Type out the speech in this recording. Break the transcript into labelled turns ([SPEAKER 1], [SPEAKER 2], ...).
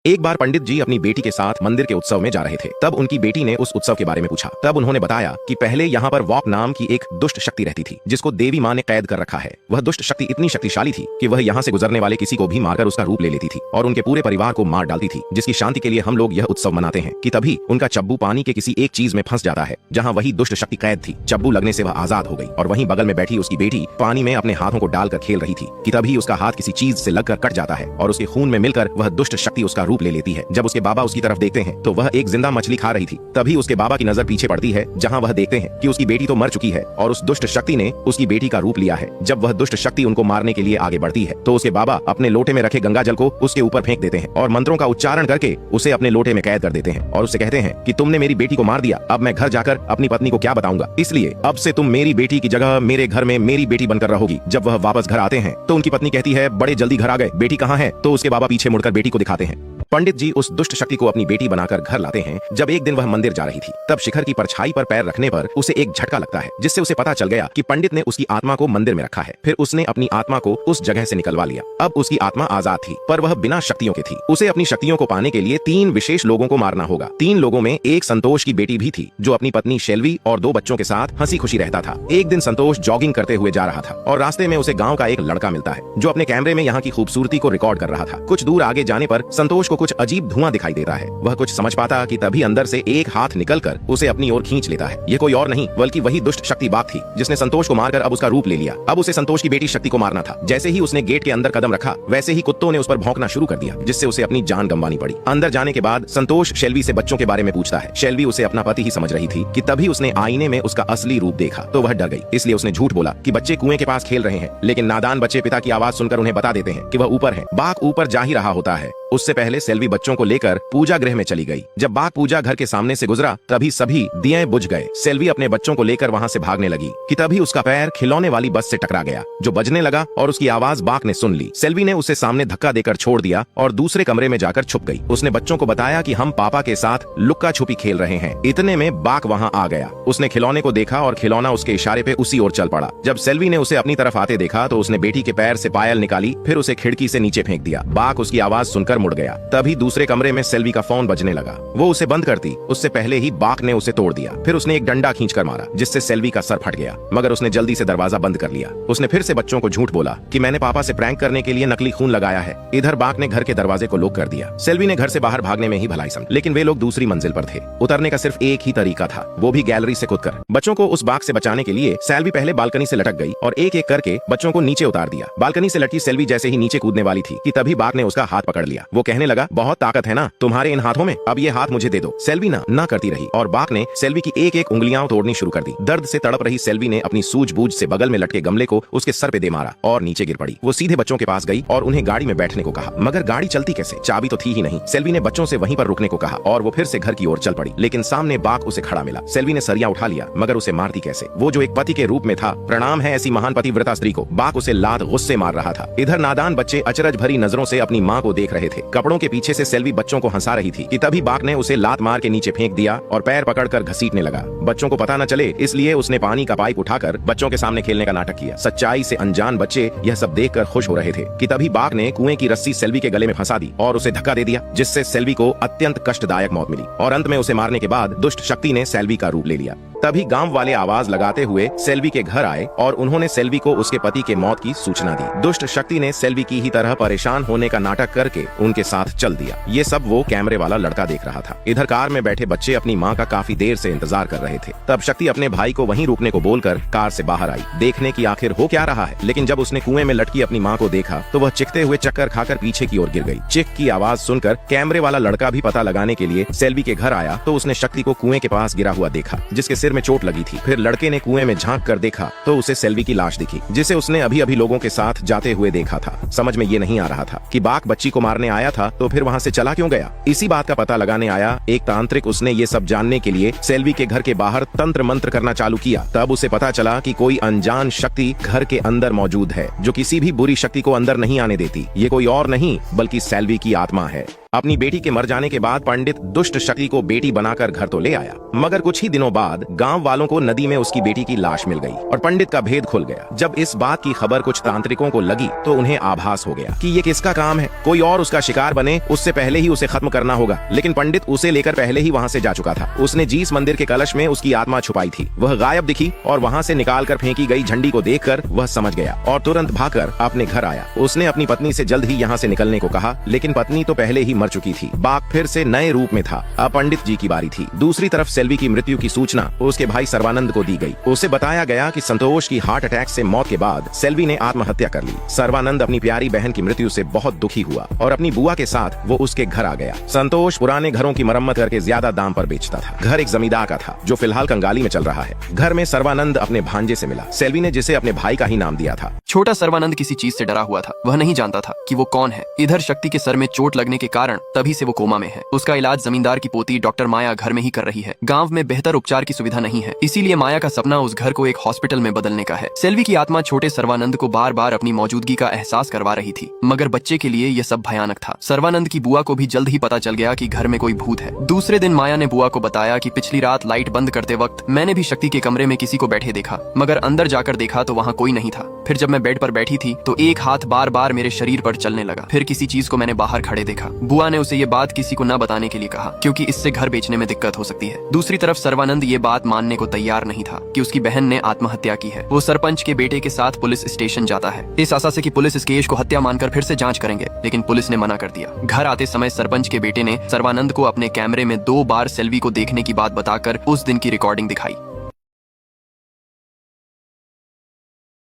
[SPEAKER 1] एक बार पंडित जी अपनी बेटी के साथ मंदिर के उत्सव में जा रहे थे। तब उनकी बेटी ने उस उत्सव के बारे में पूछा। तब उन्होंने बताया कि पहले यहाँ पर वॉक नाम की एक दुष्ट शक्ति रहती थी, जिसको देवी माँ ने कैद कर रखा है। वह दुष्ट शक्ति इतनी शक्तिशाली थी कि वह यहाँ से गुजरने वाले किसी को भी मारकर उसका रूप ले लेती थी और उनके पूरे परिवार को मार डालती थी। जिसकी शांति के लिए हम लोग यह उत्सव मनाते हैं कि तभी उनका चब्बू पानी के किसी एक चीज में फंस जाता है जहाँ वही दुष्ट शक्ति कैद थी। चब्बू लगने से वह आजाद हो गई और वहीं बगल में बैठी उसकी बेटी पानी में अपने हाथों को डालकर खेल रही थी कि तभी उसका हाथ किसी चीज से लगकर कट जाता है और उसके खून में मिलकर वह दुष्ट शक्ति उसका रूप ले लेती है। जब उसके बाबा उसकी तरफ देखते हैं तो वह एक जिंदा मछली खा रही थी। तभी उसके बाबा की नजर पीछे पड़ती है जहां वह देखते हैं कि उसकी बेटी तो मर चुकी है और उस दुष्ट शक्ति ने उसकी बेटी का रूप लिया है। जब वह दुष्ट शक्ति उनको मारने के लिए आगे बढ़ती है तो उसके बाबा अपने लोटे में रखे गंगा जल को उसके ऊपर फेंक देते हैं और मंत्रों का उच्चारण करके उसे अपने लोटे में कैद कर देते हैं और उससे कहते हैं कि तुमने मेरी बेटी को मार दिया, अब मैं घर जाकर अपनी पत्नी को क्या बताऊंगा, इसलिए अब से तुम मेरी बेटी की जगह मेरे घर में मेरी बेटी बनकर रहोगी। जब वह वापस घर आते हैं तो उनकी पत्नी कहती है, बड़े जल्दी घर आ गए, बेटी कहाँ है? तो उसके बाबा पीछे मुड़कर बेटी को दिखाते हैं। पंडित जी उस दुष्ट शक्ति को अपनी बेटी बनाकर घर लाते हैं। जब एक दिन वह मंदिर जा रही थी तब शिखर की परछाई पर पैर रखने पर उसे एक झटका लगता है, जिससे उसे पता चल गया कि पंडित ने उसकी आत्मा को मंदिर में रखा है। फिर उसने अपनी आत्मा को उस जगह से निकलवा लिया। अब उसकी आत्मा आजाद थी, पर वह बिना शक्तियों के थी। उसे अपनी शक्तियों को पाने के लिए 3 विशेष लोगों को मारना होगा। 3 लोगों में एक संतोष की बेटी भी थी जो अपनी पत्नी शेल्वी और 2 बच्चों के साथ हंसी खुशी रहता था। एक दिन संतोष जॉगिंग करते हुए जा रहा था और रास्ते में उसे गाँव का एक लड़का मिलता है जो अपने कैमरे में यहाँ की खूबसूरती को रिकॉर्ड कर रहा था। कुछ दूर आगे जाने पर संतोष को कुछ अजीब धुआं दिखाई देता है। वह कुछ समझ पाता कि तभी अंदर से एक हाथ निकलकर उसे अपनी ओर खींच लेता है। ये कोई और नहीं बल्कि वही दुष्ट शक्ति बाघ थी जिसने संतोष को मारकर अब उसका रूप ले लिया। अब उसे संतोष की बेटी शक्ति को मारना था। जैसे ही उसने गेट के अंदर कदम रखा वैसे ही कुत्तों ने उस पर भौंकना शुरू कर दिया, जिससे उसे अपनी जान गंवानी पड़ी। अंदर जाने के बाद संतोष शेल्वी से बच्चों के बारे में पूछता है। शेल्वी उसे अपना पति ही समझ रही थी कि तभी उसने आईने में उसका असली रूप देखा तो वह डर गई। इसलिए उसने झूठ बोला कि बच्चे कुएं के पास खेल रहे हैं, लेकिन नादान बच्चे पिता की आवाज सुनकर उन्हें बता देते हैं कि वह ऊपर है। बाघ ऊपर जा ही रहा होता है। उससे पहले सेल्वी बच्चों को लेकर पूजा गृह में चली गई। जब बाघ पूजा घर के सामने से गुजरा तभी सभी दिए बुझ गए। सेल्वी अपने बच्चों को लेकर वहां से भागने लगी कि तभी उसका पैर खिलौने वाली बस से टकरा गया जो बजने लगा और उसकी आवाज बाघ ने सुन ली। सेल्वी ने उसे सामने धक्का देकर छोड़ दिया और दूसरे कमरे में जाकर छुप गई। उसने बच्चों को बताया कि हम पापा के साथ लुक्का छुपी खेल रहे हैं। इतने में बाघ वहां आ गया। उसने खिलौने को देखा और खिलौना उसके इशारे पे उसी ओर चल पड़ा। जब सेल्वी ने उसे अपनी तरफ आते देखा तो उसने बेटी के पैर से पायल निकाली, फिर उसे खिड़की से नीचे फेंक दिया। बाघ उसकी आवाज सुनकर मुड़ गया। तभी दूसरे कमरे में सेल्वी का फोन बजने लगा। वो उसे बंद करती उससे पहले ही बाघ ने उसे तोड़ दिया। फिर उसने एक डंडा खींचकर मारा जिससे सेल्वी का सर फट गया, मगर उसने जल्दी से दरवाजा बंद कर लिया। उसने फिर से बच्चों को झूठ बोला कि मैंने पापा से प्रैंक करने के लिए नकली खून लगाया है। इधर बाघ ने घर के दरवाजे को लॉक कर दिया। सेल्वी ने घर से बाहर भागने में ही भलाई समझी, लेकिन वे लोग दूसरी मंजिल पर थे। उतरने का सिर्फ एक ही तरीका था, वो भी गैलरी से कूदकर। बच्चों को उस बाघ से बचाने के लिए सेल्वी पहले बालकनी से लटक गई और एक एक करके बच्चों को नीचे उतार दिया। बालकनी से लटकी सेल्वी जैसे ही नीचे कूदने वाली थी कि तभी बाघ ने उसका हाथ पकड़ लिया। वो कहने लगा, बहुत ताकत है ना तुम्हारे इन हाथों में, अब ये हाथ मुझे दे दो। सेल्वी ना करती रही और बाघ ने सेल्वी की एक एक उंगलियां तोड़नी शुरू कर दी। दर्द से तड़प रही सेल्वी ने अपनी सूझबूझ से बगल में लटके गमले को उसके सर पे दे मारा और नीचे गिर पड़ी। वो सीधे बच्चों के पास गई और उन्हें गाड़ी में बैठने को कहा, मगर गाड़ी चलती कैसे, चाबी तो थी ही नहीं। सेल्वी ने बच्चों से वहीं पर रुकने को कहा और वो फिर से घर की ओर चल पड़ी, लेकिन सामने बाघ उसे खड़ा मिला। सेल्वी ने सरिया उठा लिया, मगर उसे मारती कैसे? वो जो एक पति के रूप में था, प्रणाम है ऐसी महान पतिव्रता स्त्री को। बाघ उसे लात गुस्से मार रहा था। इधर नादान बच्चे अचरज भरी नजरों से अपनी माँ को देख रहे थे। कपड़ों के पीछे से सेल्वी बच्चों को हंसा रही थी कि तभी बाघ ने उसे लात मार के नीचे फेंक दिया और पैर पकड़कर घसीटने लगा। बच्चों को पता न चले इसलिए उसने पानी का पाइप उठाकर बच्चों के सामने खेलने का नाटक किया। सच्चाई से अनजान बच्चे यह सब देखकर खुश हो रहे थे कि तभी बाघ ने कुएं की रस्सी सेल्वी के गले में फंसा दी और उसे धक्का दे दिया, जिससे सेल्वी को अत्यंत कष्टदायक मौत मिली और अंत में उसे मारने के बाद दुष्ट शक्ति ने सेल्वी का रूप ले लिया। तभी गांव वाले आवाज लगाते हुए सेल्वी के घर आए और उन्होंने सेल्वी को उसके पति के मौत की सूचना दी। दुष्ट शक्ति ने सेल्वी की ही तरह परेशान होने का नाटक करके उनके साथ चल दिया। ये सब वो कैमरे वाला लड़का देख रहा था। इधर कार में बैठे बच्चे अपनी माँ का काफी देर से इंतजार कर रहे थे। तब शक्ति अपने भाई को वहीं रुकने को बोलकर कार से बाहर आई, देखने की आखिर हो क्या रहा है। लेकिन जब उसने कुएं में लटकी अपनी माँ को देखा तो वह चिखते हुए चक्कर खाकर पीछे की ओर गिर गई। चिख की आवाज सुनकर कैमरे वाला लड़का भी पता लगाने के लिए सेल्वी के घर आया तो उसने शक्ति को कुएं के पास गिरा हुआ देखा, जिसके सिर में चोट लगी थी। फिर लड़के ने कुएं में झांक कर देखा तो उसे सेल्वी की लाश दिखी, जिसे उसने अभी अभी लोगों के साथ जाते हुए देखा था। समझ में ये नहीं आ रहा था कि बाघ बच्ची को मारने आया था तो फिर वहां से चला क्यों गया। इसी बात का पता लगाने आया एक तांत्रिक। उसने ये सब जानने के लिए सेल्वी के घर के बाहर तंत्र मंत्र करना चालू किया। तब उसे पता चला कि कोई अनजान शक्ति घर के अंदर मौजूद है जो किसी भी बुरी शक्ति को अंदर नहीं आने देती। ये कोई और नहीं बल्कि सेल्वी की आत्मा है। अपनी बेटी के मर जाने के बाद पंडित दुष्ट शक्ति को बेटी बनाकर घर तो ले आया, मगर कुछ ही दिनों बाद गांव वालों को नदी में उसकी बेटी की लाश मिल गई और पंडित का भेद खुल गया। जब इस बात की खबर कुछ तांत्रिकों को लगी तो उन्हें आभास हो गया कि ये किसका काम है, कोई और उसका शिकार बने उससे पहले ही उसे खत्म करना होगा। लेकिन पंडित उसे लेकर पहले ही वहाँ से जा चुका था। उसने जिस मंदिर के कलश में उसकी आत्मा छुपाई थी वह गायब दिखी और वहाँ से निकाल कर फेंकी गई झंडी को देखकर वह समझ गया और तुरंत भागकर अपने घर आया। उसने अपनी पत्नी से जल्द ही यहाँ से निकलने को कहा, लेकिन पत्नी तो पहले ही मर चुकी थी। बाघ फिर से नए रूप में था। अब पंडित जी की बारी थी। दूसरी तरफ सेल्वी की मृत्यु की सूचना उसके भाई सर्वानंद को दी गई। उसे बताया गया कि संतोष की हार्ट अटैक से मौत के बाद सेल्वी ने आत्महत्या कर ली। सर्वानंद अपनी प्यारी बहन की मृत्यु से बहुत दुखी हुआ और अपनी बुआ के साथ वो उसके घर आ गया। संतोष पुराने घरों की मरम्मत करके ज्यादा दाम पर बेचता था। घर एक जमींदार का था जो फिलहाल कंगाली में चल रहा है। घर में सर्वानंद अपने भांजे से मिला। सेल्वी ने जिसे अपने भाई का ही नाम दिया था।
[SPEAKER 2] छोटा सर्वानंद किसी चीज से डरा हुआ था। वह नहीं जानता था कि वो कौन है। इधर शक्ति के सर में चोट लगने के कारण तभी से वो कोमा में है। उसका इलाज जमींदार की पोती डॉक्टर माया घर में ही कर रही है। गांव में बेहतर उपचार की सुविधा नहीं है, इसीलिए माया का सपना उस घर को एक हॉस्पिटल में बदलने का है। सेल्वी की आत्मा छोटे सर्वानंद को बार बार अपनी मौजूदगी का एहसास करवा रही थी, मगर बच्चे के लिए यह सब भयानक था। सर्वानंद की बुआ को भी जल्द ही पता चल गया कि घर में कोई भूत है। दूसरे दिन माया ने बुआ को बताया कि पिछली रात लाइट बंद करते वक्त मैंने भी शक्ति के कमरे में किसी को बैठे देखा, मगर अंदर जाकर देखा तो वहाँ कोई नहीं था। फिर जब मैं बेड पर बैठी थी तो एक हाथ बार बार मेरे शरीर पर चलने लगा। फिर किसी चीज को मैंने बाहर खड़े देखा। बुआ ने उसे ये बात किसी को न बताने के लिए कहा, क्योंकि इससे घर बेचने में दिक्कत हो सकती है। दूसरी तरफ सर्वानंद ये बात मानने को तैयार नहीं था कि उसकी बहन ने आत्महत्या की है। वो सरपंच के बेटे के साथ पुलिस स्टेशन जाता है, इस आशा से कि पुलिस इस केस को हत्या मानकर फिर से जांच करेंगे, लेकिन पुलिस ने मना कर दिया। घर आते समय सरपंच के बेटे ने सर्वानंद को अपने कैमरे में 2 बार सेल्वी को देखने की बात बताकर उस दिन की रिकॉर्डिंग दिखाई।